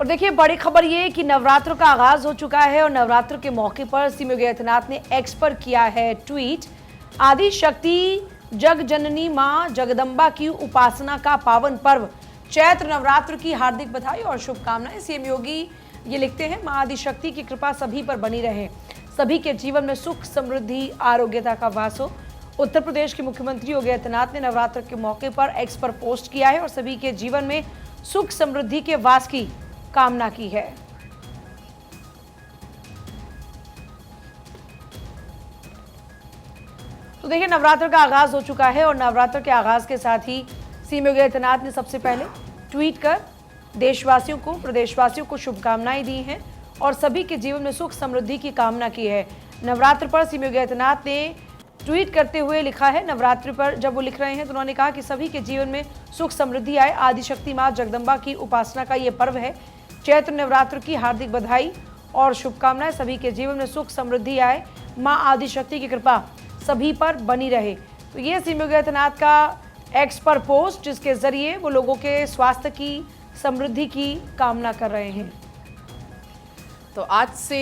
और देखिए बड़ी खबर ये कि नवरात्र का आगाज हो चुका है और नवरात्र के मौके पर सीएम योगी आदित्यनाथ ने एक्स पर किया है ट्वीट। आदि शक्ति जग जननी मां जगदम्बा की उपासना का पावन पर्व चैत्र नवरात्र की हार्दिक बधाई और शुभकामनाएं। सीएम योगी ये लिखते हैं, मां आदि शक्ति की कृपा सभी पर बनी रहे, सभी के जीवन में सुख समृद्धि आरोग्यता का वास हो। उत्तर प्रदेश के मुख्यमंत्री योगी आदित्यनाथ ने नवरात्र के मौके पर एक्स पर पोस्ट किया है और सभी के जीवन में सुख समृद्धि के वास की कामना की है। तो देखिए नवरात्र का आगाज हो चुका है और नवरात्र के आगाज के साथ ही सीएम योगी आदित्यनाथ ने सबसे पहले ट्वीट कर देशवासियों को, प्रदेशवासियों को शुभकामनाएं दी हैं और सभी के जीवन में सुख समृद्धि की कामना की है। नवरात्र पर सीएम योगी आदित्यनाथ ने ट्वीट करते हुए लिखा है, नवरात्रि पर जब वो लिख रहे हैं तो उन्होंने कहा कि सभी के जीवन में सुख समृद्धि आए। आदिशक्ति मां जगदम्बा की उपासना का ये पर्व है। चैत्र नवरात्र की हार्दिक बधाई और शुभकामनाएं, सभी के जीवन में सुख समृद्धि आए, मां आदिशक्ति की कृपा सभी पर बनी रहे। तो ये सीएम योगी आदित्यनाथ का एक्स पर पोस्ट, जिसके जरिए वो लोगों के स्वास्थ्य की, समृद्धि की कामना कर रहे हैं। तो आज से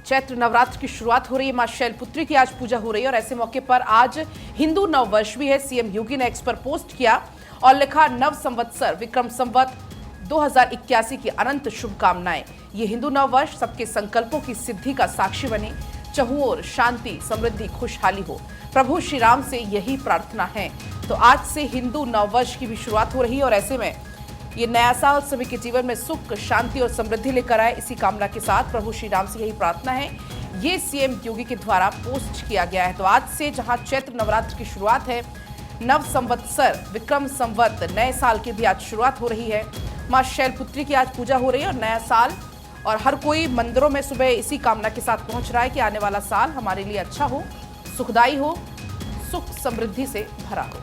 चैत्र नवरात्र की शुरुआत हो रही है। मां शैलपुत्री की आज पूजा हो रही है और ऐसे मौके पर आज हिंदू नव वर्ष भी है। सीएम योगी ने एक्स पर पोस्ट किया और लिखा, नव संवत्सर विक्रम संवत 2081 की अनंत शुभकामनाएं। ये हिंदू नव वर्ष सबके संकल्पों की सिद्धि का साक्षी बने, चहुओर शांति समृद्धि खुशहाली हो, प्रभु श्री राम से यही प्रार्थना है। तो आज से हिंदू नव वर्ष की भी शुरुआत हो रही है और ऐसे में ये नया साल सभी के जीवन में सुख शांति और समृद्धि लेकर आए, इसी कामना के साथ प्रभु श्री राम से यही प्रार्थना है। ये सीएम योगी के द्वारा पोस्ट किया गया है। तो आज से जहां चैत्र नवरात्र की शुरुआत है, नव संवत्सर विक्रम संवत नए साल की भी आज शुरुआत हो रही है। मां शैलपुत्री की आज पूजा हो रही है और नया साल, और हर कोई मंदिरों में सुबह इसी कामना के साथ पहुंच रहा है कि आने वाला साल हमारे लिए अच्छा हो, सुखदायी हो, सुख समृद्धि से भरा हो।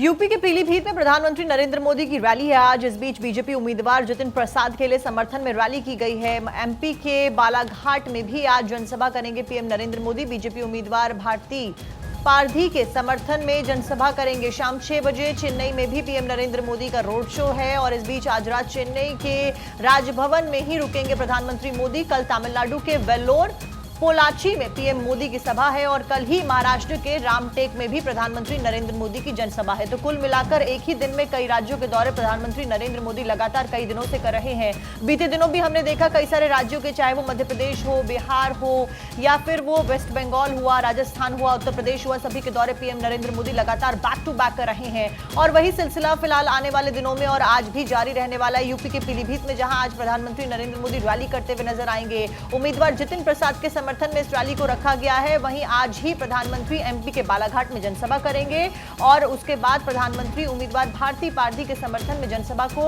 यूपी के पीलीभीत में प्रधानमंत्री नरेंद्र मोदी की रैली है आज। इस बीच बीजेपी उम्मीदवार जितिन प्रसाद के लिए समर्थन में रैली की गई है। एमपी के बालाघाट में भी आज जनसभा करेंगे पीएम नरेंद्र मोदी। बीजेपी उम्मीदवार भारती पारधी के समर्थन में जनसभा करेंगे। शाम 6 बजे चेन्नई में भी पीएम नरेंद्र मोदी का रोड शो है और इस बीच आज रात चेन्नई के राजभवन में ही रुकेंगे प्रधानमंत्री मोदी। कल तमिलनाडु के वेल्लोर पोलाची में पीएम मोदी की सभा है और कल ही महाराष्ट्र के रामटेक में भी प्रधानमंत्री नरेंद्र मोदी की जनसभा है। तो कुल मिलाकर एक ही दिन में कई राज्यों के दौरे प्रधानमंत्री नरेंद्र मोदी लगातार कई दिनों से कर रहे हैं। बीते दिनों भी हमने देखा कई सारे राज्यों के, चाहे वो मध्य प्रदेश हो, बिहार हो या फिर वो वेस्ट बंगाल हुआ, राजस्थान हुआ, उत्तर प्रदेश हुआ, सभी के दौरे पीएम नरेंद्र मोदी लगातार बैक टू बैक कर रहे हैं। और वही सिलसिला फिलहाल आने वाले दिनों में और आज भी जारी रहने वाला है। यूपी के पीलीभीत में जहां आज प्रधानमंत्री नरेंद्र मोदी रैली करते हुए नजर आएंगे। उम्मीदवार जितिन प्रसाद के समर्थन में इस रैली को रखा गया है। वहीं आज ही प्रधानमंत्री एमपी के बालाघाट में जनसभा करेंगे और उसके बाद प्रधानमंत्री उम्मीदवार भारती पारधी के समर्थन में जनसभा को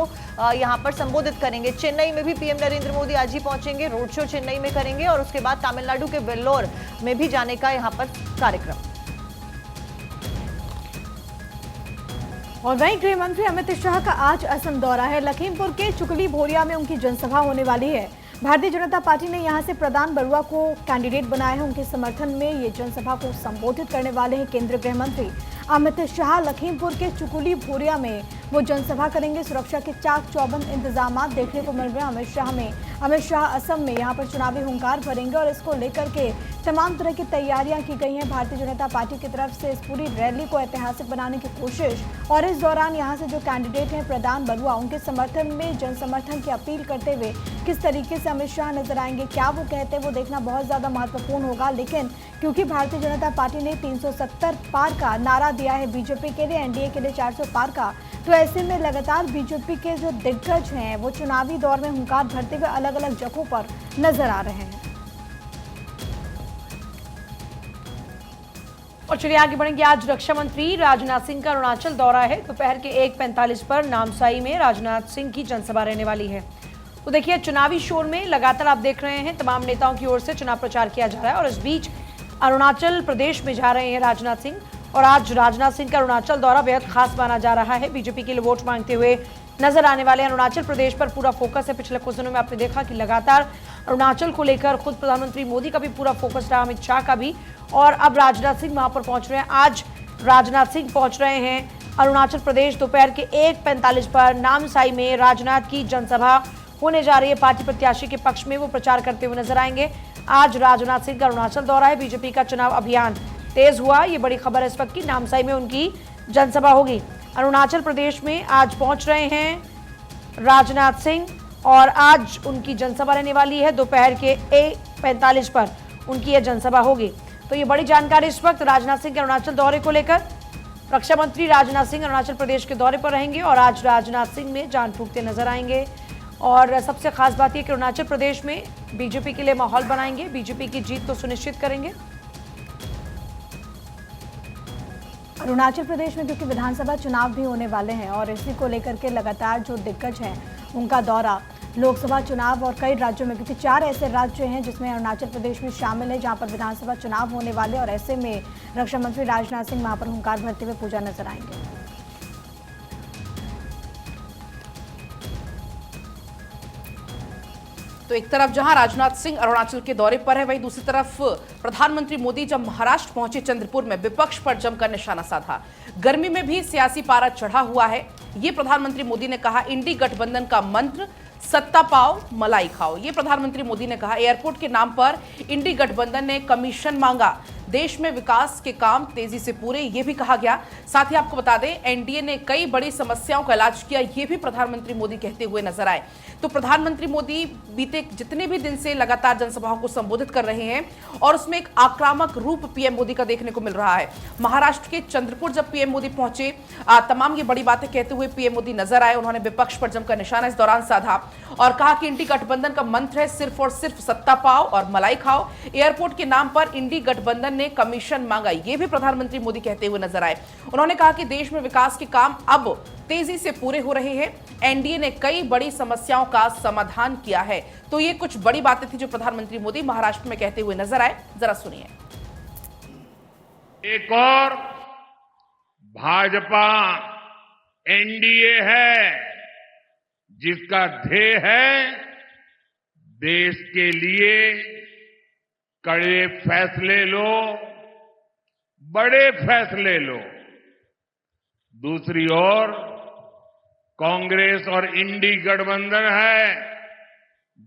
यहां पर संबोधित करेंगे। चेन्नई में भी पीएम नरेंद्र मोदी आज ही पहुंचेंगे, रोड शो चेन्नई में करेंगे और उसके बाद तमिलनाडु के वेल्लोर में भी जाने का यहां पर कार्यक्रम। और वहीं गृह मंत्री अमित शाह का आज असम दौरा है। लखीमपुर के चुकली भोरिया में उनकी जनसभा होने वाली है। भारतीय जनता पार्टी ने यहां से प्रदान बरुआ को कैंडिडेट बनाया है। उनके समर्थन में ये जनसभा को संबोधित करने वाले हैं केंद्रीय गृह मंत्री अमित शाह। लखीमपुर के चुकुली भोरिया में वो जनसभा करेंगे। सुरक्षा के चाक चौबंद इंतजाम देखने को मिल रहे हैं। अमित शाह असम में यहाँ पर चुनावी हुंकार भरेंगे और इसको लेकर के तमाम तरह की तैयारियां की गई हैं भारतीय जनता पार्टी की तरफ से इस पूरी रैली को ऐतिहासिक बनाने की कोशिश। और इस दौरान यहाँ से जो कैंडिडेट हैं प्रदान बरुआ, उनके समर्थन में जनसमर्थन की अपील करते हुए किस तरीके से अमित शाह नजर आएंगे, क्या वो कहते हैं, वो देखना बहुत ज़्यादा महत्वपूर्ण होगा। लेकिन क्योंकि भारतीय जनता पार्टी ने 370 पार का नारा दिया है बीजेपी के लिए, एनडीए के लिए 400 पार का, तो ऐसे में लगातार बीजेपी के जो दिग्गज हैं वो चुनावी दौर में हुंकार भरते हुए अलग अलग जगहों पर नजर आ रहे हैं। और चलिए आगे बढ़ेंगे। आज रक्षा मंत्री राजनाथ सिंह का अरुणाचल दौरा है। दोपहर के 1:45 पर नामसाई में राजनाथ सिंह की जनसभा रहने वाली है। तो देखिए चुनावी शोर में लगातार आप देख रहे हैं तमाम नेताओं की ओर से चुनाव प्रचार किया जा रहा है और इस बीच अरुणाचल प्रदेश में जा रहे हैं राजनाथ सिंह। और आज राजनाथ सिंह का अरुणाचल दौरा बेहद खास माना जा रहा है। बीजेपी के लिए वोट मांगते हुए नजर आने वाले अरुणाचल प्रदेश पर पूरा फोकस है। पिछले कुछ दिनों में आपने देखा कि लगातार अरुणाचल को लेकर खुद प्रधानमंत्री मोदी का भी पूरा फोकस रहा, अमित शाह का भी, और अब राजनाथ सिंह वहां पर पहुंच रहे हैं। आज राजनाथ सिंह पहुंच रहे हैं अरुणाचल प्रदेश दोपहर के 1:45 पर नामसाई में राजनाथ की जनसभा होने जा रही है। पार्टी प्रत्याशी के पक्ष में वो प्रचार करते हुए नजर आएंगे। आज राजनाथ सिंह का अरुणाचल दौरा है। बीजेपी का चुनाव अभियान तेज हुआ, ये बड़ी खबर है इस वक्त की। नामसाई में उनकी जनसभा होगी। अरुणाचल प्रदेश में आज पहुंच रहे हैं राजनाथ सिंह और आज उनकी जनसभा रहने वाली है। दोपहर के 1:45 पर उनकी यह जनसभा होगी। तो ये बड़ी जानकारी इस वक्त राजनाथ सिंह के अरुणाचल दौरे को लेकर। रक्षा मंत्री राजनाथ सिंह अरुणाचल प्रदेश के दौरे पर रहेंगे और आज राजनाथ सिंह में जान फूंकते नजर आएंगे। और सबसे खास बात यह कि अरुणाचल प्रदेश में बीजेपी के लिए माहौल बनाएंगे, बीजेपी की जीत को सुनिश्चित करेंगे। अरुणाचल प्रदेश में क्योंकि विधानसभा चुनाव भी होने वाले हैं और इसी को लेकर के लगातार जो दिग्गज हैं उनका दौरा लोकसभा चुनाव और कई राज्यों में, क्योंकि 4 ऐसे राज्य हैं जिसमें अरुणाचल प्रदेश में शामिल है जहां पर विधानसभा चुनाव होने वाले, और ऐसे में रक्षा मंत्री राजनाथ सिंह वहां पर हुंकार भरते हुए पूजा नजर आएंगे। तो एक तरफ जहां राजनाथ सिंह अरुणाचल के दौरे पर है, वहीं दूसरी तरफ प्रधानमंत्री मोदी जब महाराष्ट्र पहुंचे चंद्रपुर में विपक्ष पर जमकर निशाना साधा। गर्मी में भी सियासी पारा चढ़ा हुआ है। ये प्रधानमंत्री मोदी ने कहा, इंडी गठबंधन का मंत्र सत्ता पाओ मलाई खाओ। ये प्रधानमंत्री मोदी ने कहा। एयरपोर्ट के नाम पर इंडी गठबंधन ने कमीशन मांगा। देश में विकास के काम तेजी से पूरे, ये भी कहा गया। साथ ही आपको बता दें, एनडीए ने कई बड़ी समस्याओं का इलाज किया, ये भी प्रधानमंत्री मोदी कहते हुए नजर आए। तो प्रधानमंत्री मोदी बीते जितने भी दिन से लगातार जनसभाओं को संबोधित कर रहे हैं और उसमें एक आक्रामक रूप पीएम मोदी का देखने को मिल रहा है। महाराष्ट्र के चंद्रपुर जब पीएम मोदी पहुंचे, तमाम ये बड़ी बातें कहते हुए पीएम मोदी नजर आए। उन्होंने विपक्ष पर जमकर निशाना इस दौरान साधा और कहा कि इंडी गठबंधन का मंत्र है सिर्फ और सिर्फ सत्ता पाओ और मलाई खाओ। एयरपोर्ट के नाम पर इंडी गठबंधन ने कमीशन मांगा, ये भी प्रधानमंत्री मोदी कहते हुए नजर आए। उन्होंने कहा कि देश में विकास के काम अब तेजी से पूरे हो रहे हैं। एनडीए ने कई बड़ी समस्याओं का समाधान किया है। तो ये कुछ बड़ी बातें थी जो प्रधानमंत्री मोदी महाराष्ट्र में कहते हुए नजर आए। जरा सुनिए। एक और भाजपा एनडीए है जिसका ध्येय है देश के लिए कड़े फैसले लो, बड़े फैसले लो। दूसरी ओर कांग्रेस और इंडी गठबंधन है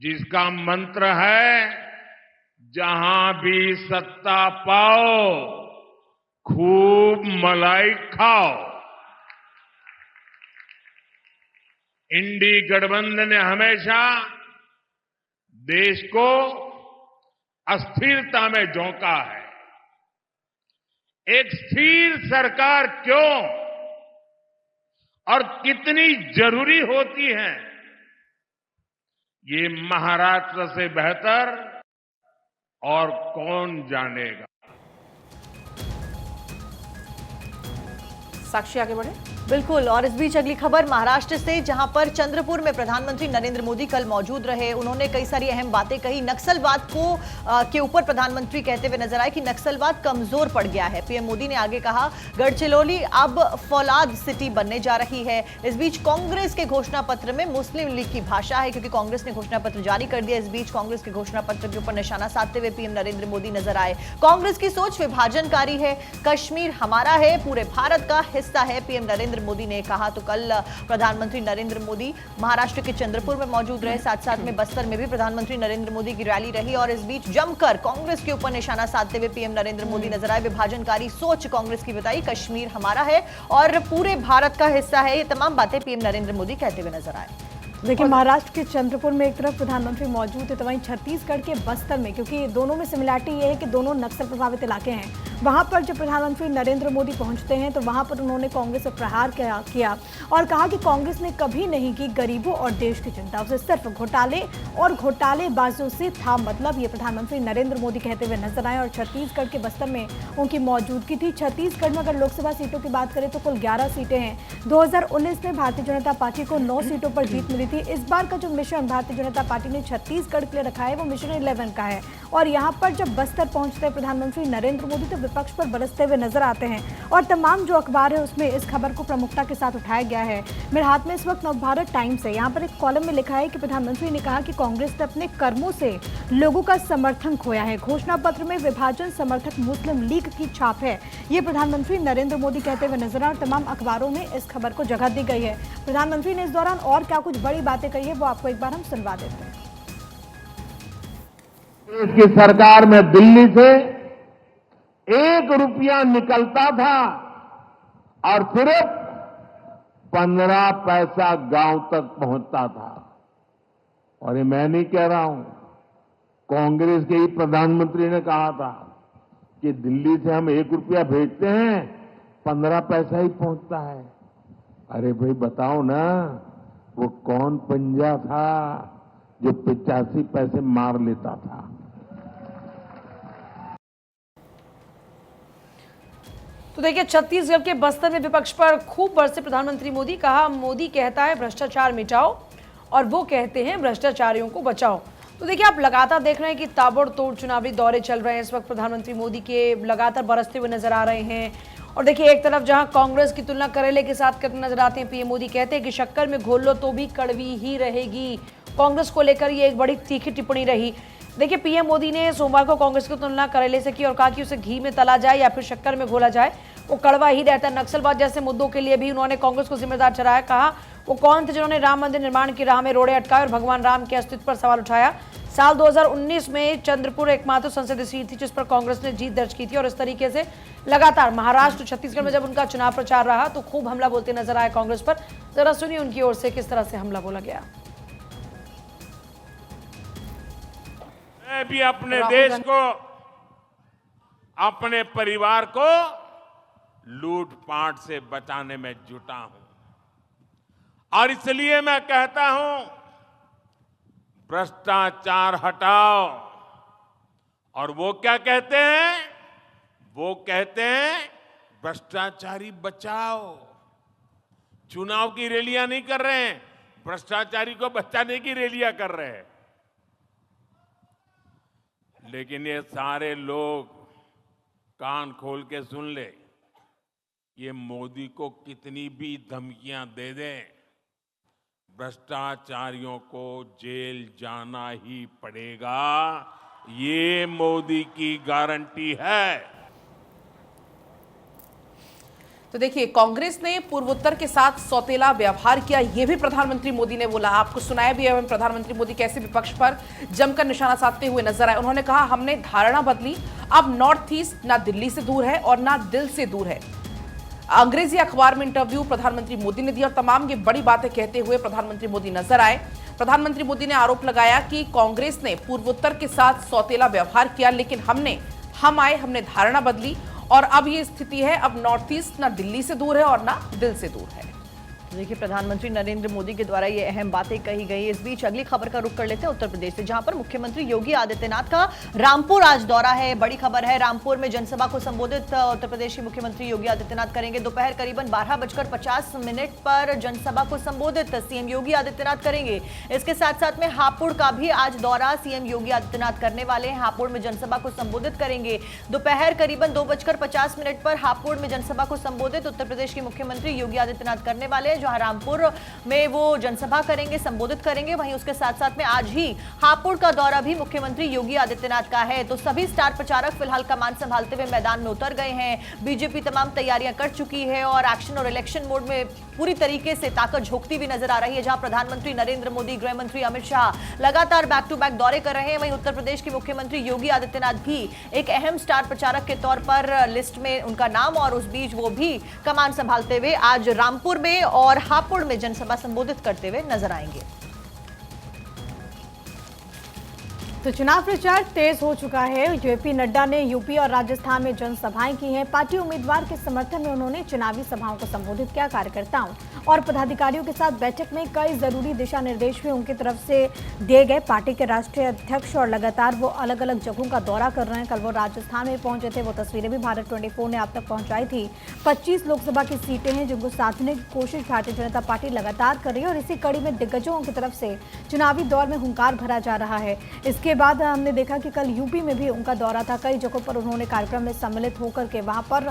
जिसका मंत्र है जहां भी सत्ता पाओ खूब मलाई खाओ। इंडी गठबंधन ने हमेशा देश को अस्थिरता में झोंका है। एक स्थिर सरकार क्यों और कितनी जरूरी होती है, ये महाराष्ट्र से बेहतर और कौन जानेगा। साक्षी आगे बढ़े। बिल्कुल। और इस बीच अगली खबर महाराष्ट्र से, जहां पर चंद्रपुर में प्रधानमंत्री नरेंद्र मोदी कल मौजूद रहे। उन्होंने कई सारी अहम बातें कही। नक्सलवाद के ऊपर प्रधानमंत्री कहते हुए नजर आए कि नक्सलवाद कमजोर पड़ गया है। पीएम मोदी ने आगे कहा, गढ़चिरौली अब फौलाद सिटी बनने जा रही है। इस बीच कांग्रेस के घोषणा पत्र में मुस्लिम लीग की भाषा है, क्योंकि कांग्रेस ने घोषणा पत्र जारी कर दिया। इस बीच कांग्रेस के घोषणा पत्र के ऊपर निशाना साधते हुए पीएम नरेंद्र मोदी नजर आए। कांग्रेस की सोच विभाजनकारी है, कश्मीर हमारा है, पूरे भारत का हिस्सा है, पीएम नरेंद्र मोदी ने कहा। तो कल प्रधानमंत्री नरेंद्र मोदी महाराष्ट्र के चंद्रपुर में मौजूद रहे। साथ साथ में बस्तर में भी प्रधानमंत्री नरेंद्र मोदी की रैली रही और इस बीच जमकर कांग्रेस के ऊपर निशाना साधते हुए पीएम नरेंद्र मोदी नजर आए। विभाजनकारी सोच कांग्रेस की बताई, कश्मीर हमारा है और पूरे भारत का हिस्सा है। ये तमाम बातें पीएम नरेंद्र मोदी कहते हुए नजर आए। देखिए, महाराष्ट्र के चंद्रपुर में एक तरफ प्रधानमंत्री मौजूद है तो वहीं छत्तीसगढ़ के बस्तर में, क्योंकि दोनों में सिमिलैरिटी ये है कि दोनों नक्सल प्रभावित इलाके हैं, वहां पर जब प्रधानमंत्री नरेंद्र मोदी पहुंचते हैं तो वहां पर उन्होंने कांग्रेस पर प्रहार किया और कहा कि कांग्रेस ने कभी नहीं की गरीबों और देश की चिंता, उसे सिर्फ घोटाले और घोटालेबाजों से था मतलब। ये प्रधानमंत्री नरेंद्र मोदी कहते हुए नजर आए और छत्तीसगढ़ के बस्तर में उनकी मौजूदगी थी। छत्तीसगढ़ में अगर लोकसभा सीटों की बात करें तो कुल 11 सीटें हैं। 2019 में भारतीय जनता पार्टी को 9 सीटों पर जीत मिली थी। इस बार का जो मिशन भारतीय जनता पार्टी ने छत्तीसगढ़ के लिए रखा है वो मिशन 11 का है और यहाँ पर जब बस्तर पहुंचते हैं प्रधानमंत्री नरेंद्र मोदी तो विपक्ष पर बरसते हुए नजर आते हैं और तमाम जो अखबार है उसमें इस खबर को प्रमुखता के साथ उठाया गया है। मेरे हाथ में इस वक्त नवभारत टाइम्स है। यहाँ पर एक कॉलम में लिखा है कि प्रधानमंत्री ने कहा कि कांग्रेस ने अपने कर्मों से लोगों का समर्थन खोया है। घोषणा पत्र में विभाजन समर्थक मुस्लिम लीग की छाप है, ये प्रधानमंत्री नरेंद्र मोदी कहते हुए नजर आए और तमाम अखबारों में इस खबर को जगह दी गई है। प्रधानमंत्री ने इस दौरान और क्या कुछ बड़ी बातें कही है वो आपको एक बार हम सुनवा देते हैं। देश की सरकार में दिल्ली से 1 रुपया निकलता था और सिर्फ 15 पैसा गांव तक पहुंचता था। और ये मैं नहीं कह रहा हूं, कांग्रेस के ही प्रधानमंत्री ने कहा था कि दिल्ली से हम 1 रुपया भेजते हैं 15 पैसा ही पहुंचता है। अरे भाई बताओ ना, वो कौन पंजा था जो 85 पैसे मार लेता था। तो देखिए, छत्तीसगढ़ के बस्तर में विपक्ष पर खूब बरसे प्रधानमंत्री मोदी। कहा, मोदी कहता है भ्रष्टाचार मिटाओ और वो कहते हैं भ्रष्टाचारियों को बचाओ। तो देखिए, आप लगातार देख रहे हैं कि ताबड़तोड़ चुनावी दौरे चल रहे हैं इस वक्त। प्रधानमंत्री मोदी के लगातार बरसते हुए नजर आ रहे हैं और देखिए, एक तरफ जहां कांग्रेस की तुलना करेले के साथ करते नजर आते हैं पीएम मोदी, कहते हैं कि शक्कर में घोल लो तो भी कड़वी ही रहेगी। कांग्रेस को लेकर ये एक बड़ी तीखी टिप्पणी रही। देखिए, पीएम मोदी ने सोमवार को कांग्रेस की तुलना करेले से की और कहा कि उसे घी में तला जाए या फिर शक्कर में घोला जाए, वो कड़वा ही रहता है। नक्सलवाद जैसे मुद्दों के लिए भी उन्होंने कांग्रेस को जिम्मेदार ठहराया। कहा, वो कौन थे जिन्होंने राम मंदिर निर्माण की राह में रोड़े अटकाए और भगवान राम के अस्तित्व पर सवाल उठाया। साल 2019 में चंद्रपुर एकमात्र संसदीय सीट थी जिस पर कांग्रेस ने जीत दर्ज की थी और इस तरीके से लगातार महाराष्ट्र, छत्तीसगढ़ में जब उनका चुनाव प्रचार रहा तो खूब हमला बोलते नजर आए कांग्रेस पर। जरा सुनिए उनकी ओर से किस तरह से हमला बोला गया। मैं भी अपने देश को, अपने परिवार को लूटपाट से बचाने में जुटा हूं और इसलिए मैं कहता हूं, भ्रष्टाचार हटाओ। और वो क्या कहते हैं? वो कहते हैं भ्रष्टाचारी बचाओ। चुनाव की रैलियां नहीं कर रहे हैं, भ्रष्टाचारी को बचाने की रैलियां कर रहे हैं। लेकिन ये सारे लोग कान खोल के सुन ले, ये मोदी को कितनी भी धमकियां दे दें, भ्रष्टाचारियों को जेल जाना ही पड़ेगा। ये मोदी की गारंटी है। तो देखिए, कांग्रेस ने पूर्वोत्तर के साथ सौतेला व्यवहार किया, यह भी प्रधानमंत्री मोदी ने बोला। आपको सुनाया भी है प्रधानमंत्री मोदी कैसे विपक्ष पर जमकर निशाना साधते हुए नजर आए। उन्होंने कहा, हमने धारणा बदली, अब नॉर्थ ईस्ट ना दिल्ली से दूर है और ना दिल से दूर है। अंग्रेजी अखबार में इंटरव्यू प्रधानमंत्री मोदी ने दिया और तमाम ये बड़ी बातें कहते हुए प्रधानमंत्री मोदी नजर आए। प्रधानमंत्री मोदी ने आरोप लगाया कि कांग्रेस ने पूर्वोत्तर के साथ सौतेला व्यवहार किया, लेकिन हम आए, हमने धारणा बदली और अब ये स्थिति है, अब नॉर्थ ईस्ट ना दिल्ली से दूर है और ना दिल से दूर है। देखिए, प्रधानमंत्री नरेंद्र मोदी के द्वारा ये अहम बातें कही गई। इस बीच अगली खबर का रुख कर लेते हैं उत्तर प्रदेश से, जहां पर मुख्यमंत्री योगी आदित्यनाथ का रामपुर आज दौरा है। बड़ी खबर है, रामपुर में जनसभा को संबोधित उत्तर प्रदेश के मुख्यमंत्री योगी आदित्यनाथ करेंगे। दोपहर करीबन 12:50 पर जनसभा को संबोधित सीएम योगी आदित्यनाथ करेंगे। इसके साथ साथ में हापुड़ का भी आज दौरा सीएम योगी आदित्यनाथ करने वाले हैं। हापुड़ में जनसभा को संबोधित करेंगे। दोपहर करीबन 2:50 पर हापुड़ में जनसभा को संबोधित उत्तर प्रदेश के मुख्यमंत्री योगी आदित्यनाथ करने वाले, जहां रामपुर में वो जनसभा करेंगे, संबोधित करेंगे। वहीं उसके साथ साथ में आज ही हापुड़ का दौरा भी मुख्यमंत्री योगी आदित्यनाथ का है। तो सभी स्टार प्रचारक फिलहाल कमान संभालते हुए मैदान में उतर गए हैं। बीजेपी तमाम तैयारियां कर चुकी है और एक्शन और इलेक्शन मोड में पूरी तरीके से ताकत झोंकती हुई नजर आ रही है। जहां प्रधानमंत्री नरेंद्र मोदी, गृह मंत्री अमित शाह लगातार बैक टू बैक दौरे कर रहे हैं, वहीं उत्तर प्रदेश के मुख्यमंत्री योगी आदित्यनाथ भी एक अहम स्टार प्रचारक के तौर पर लिस्ट में उनका नाम, और उस बीच वो भी कमान संभालते हुए आज रामपुर में और हापुड़ में जनसभा संबोधित करते हुए नजर आएंगे। तो चुनाव प्रचार तेज हो चुका है। जेपी नड्डा ने यूपी और राजस्थान में जनसभाएं की हैं। पार्टी उम्मीदवार के समर्थन में उन्होंने चुनावी सभाओं को संबोधित किया। कार्यकर्ताओं और पदाधिकारियों के साथ बैठक में कई जरूरी दिशा निर्देश भी उनकी तरफ से दिए गए। पार्टी के राष्ट्रीय अध्यक्ष और लगातार वो अलग अलग जगहों का दौरा कर रहे हैं। कल वो राजस्थान में पहुंचे थे। वो तस्वीरें भी भारत 24 ने आप तक पहुंचाई थी। 25 लोकसभा की सीटें हैं जिनको साधने की कोशिश भारतीय जनता पार्टी लगातार कर रही है और इसी कड़ी में दिग्गजों की तरफ से चुनावी दौर में हुंकार भरा जा रहा है। इसके बाद हमने देखा कि कल यूपी में भी उनका दौरा था। कई जगहों पर उन्होंने कार्यक्रम में सम्मिलित होकर के वहां पर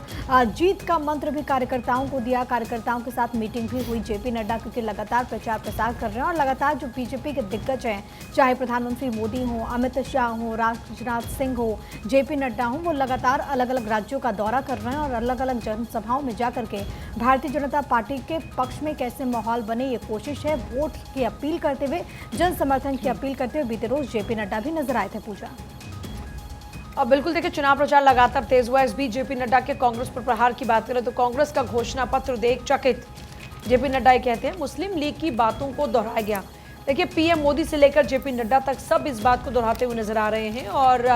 जीत का मंत्र भी कार्यकर्ताओं को दिया। कार्यकर्ताओं के साथ मीटिंग भी हुई। जेपी नड्डा क्योंकि लगातार प्रचार प्रसार कर रहे हैं और लगातार जो बीजेपी के दिग्गज हैं, चाहे प्रधानमंत्री मोदी हो, अमित शाह हो, राजनाथ सिंह हो, जेपी नड्डा हो, वो लगातार अलग अलग राज्यों का दौरा कर रहे हैं और अलग अलग जनसभाओं में जाकर के भारतीय जनता पार्टी के पक्ष में कैसे माहौल बने ये कोशिश है। वोट की अपील करते हुए, जन समर्थन की अपील करते हुए बीते रोज जेपी नड्डा भी नजर आए थे। पूजा अब बिल्कुल देखिए, चुनाव प्रचार लगातार तेज हुआ। इस बीच जेपी नड्डा के कांग्रेस पर प्रहार की बात करें तो कांग्रेस का घोषणा पत्र देख चकित जेपी नड्डा कहते हैं मुस्लिम लीग की बातों को दोहराया गया। देखिए, पीएम मोदी से लेकर जेपी नड्डा तक सब इस बात को दोहराते हुए नजर आ रहे हैं और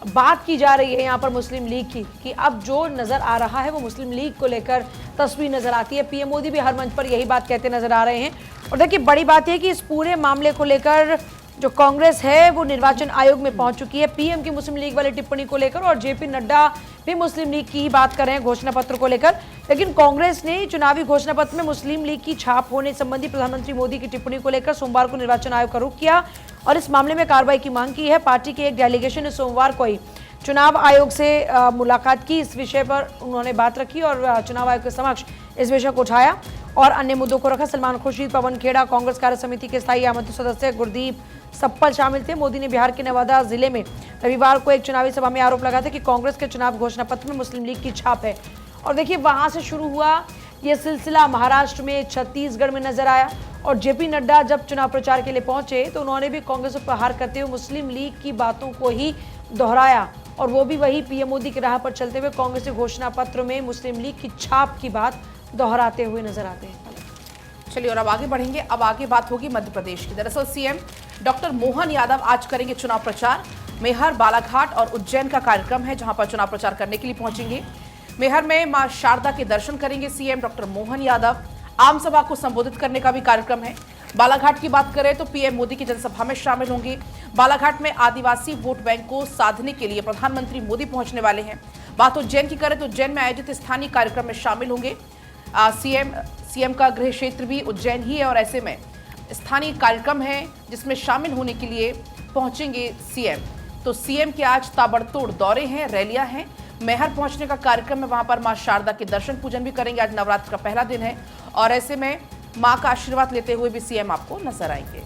बात की जा रही है यहाँ पर मुस्लिम लीग की कि अब जो नजर आ रहा है वो मुस्लिम लीग को लेकर तस्वीर नजर आती है। पीएम मोदी भी हर मंच पर यही बात कहते नजर आ रहे हैं और देखिए, बड़ी बात यह कि इस पूरे मामले को लेकर जो कांग्रेस है वो निर्वाचन आयोग में पहुंच चुकी है पीएम की मुस्लिम लीग वाली टिप्पणी को लेकर और जेपी नड्डा भी मुस्लिम लीग की ही बात कर रहे हैं घोषणा पत्र को लेकर। लेकिन कांग्रेस ने चुनावी घोषणा पत्र में मुस्लिम लीग की छाप होने संबंधी प्रधानमंत्री मोदी की टिप्पणी को लेकर सोमवार को निर्वाचन आयोग का रुख किया और इस मामले में कार्रवाई की मांग की है। पार्टी के एक डेलीगेशन ने सोमवार को ही चुनाव आयोग से मुलाकात की। इस विषय पर उन्होंने बात रखी और चुनाव आयोग के समक्ष इस विषय को उठाया और अन्य मुद्दों को रखा। सलमान खुर्शीद, पवन खेड़ा, कांग्रेस कार्य समिति के स्थायी आमंत्रित सदस्य गुरदीप सप्पल शामिल थे। मोदी ने बिहार के नवादा जिले में रविवार को एक चुनावी सभा में आरोप लगाया था कि कांग्रेस के चुनाव घोषणा पत्र में मुस्लिम लीग की छाप है और देखिए, वहां से शुरू हुआ यह सिलसिला। महाराष्ट्र में, छत्तीसगढ़ में नजर आया और जेपी नड्डा जब चुनाव प्रचार के लिए पहुंचे तो उन्होंने भी कांग्रेस पर प्रहार करते हुए मुस्लिम लीग की बातों को ही दोहराया और वो भी वही पीएम मोदी की राह पर चलते हुए कांग्रेस के घोषणा पत्र में मुस्लिम लीग की छाप की बात दोहराते हुए नजर आते हैं। चलिए और अब आगे बढ़ेंगे। अब आगे बात होगी मध्य प्रदेश की। दरअसल सीएम डॉक्टर मोहन यादव आज करेंगे चुनाव प्रचार। मेहर, बालाघाट और उज्जैन का कार्यक्रम है जहां पर चुनाव प्रचार करने के लिए पहुंचेंगे। मेहर में मां शारदा के दर्शन करेंगे सीएम डॉक्टर मोहन यादव। आम सभा को संबोधित करने का भी कार्यक्रम है। बालाघाट की बात करें तो पीएम मोदी की जनसभा में शामिल होंगे। बालाघाट में आदिवासी वोट बैंक को साधने के लिए प्रधानमंत्री मोदी पहुंचने वाले हैं। बात उज्जैन की करें तो उज्जैन में आयोजित स्थानीय कार्यक्रम में शामिल होंगे। सीएम का गृह क्षेत्र भी उज्जैन ही है और ऐसे में स्थानीय कार्यक्रम है जिसमें शामिल होने के लिए पहुंचेंगे सीएम। तो सीएम के आज ताबड़तोड़ दौरे हैं, रैलियां हैं। मेहर पहुंचने का कार्यक्रम है, वहां पर मां शारदा के दर्शन पूजन भी करेंगे। आज नवरात्र का पहला दिन है और ऐसे में मां का आशीर्वाद लेते हुए भी सीएम आपको नजर आएंगे।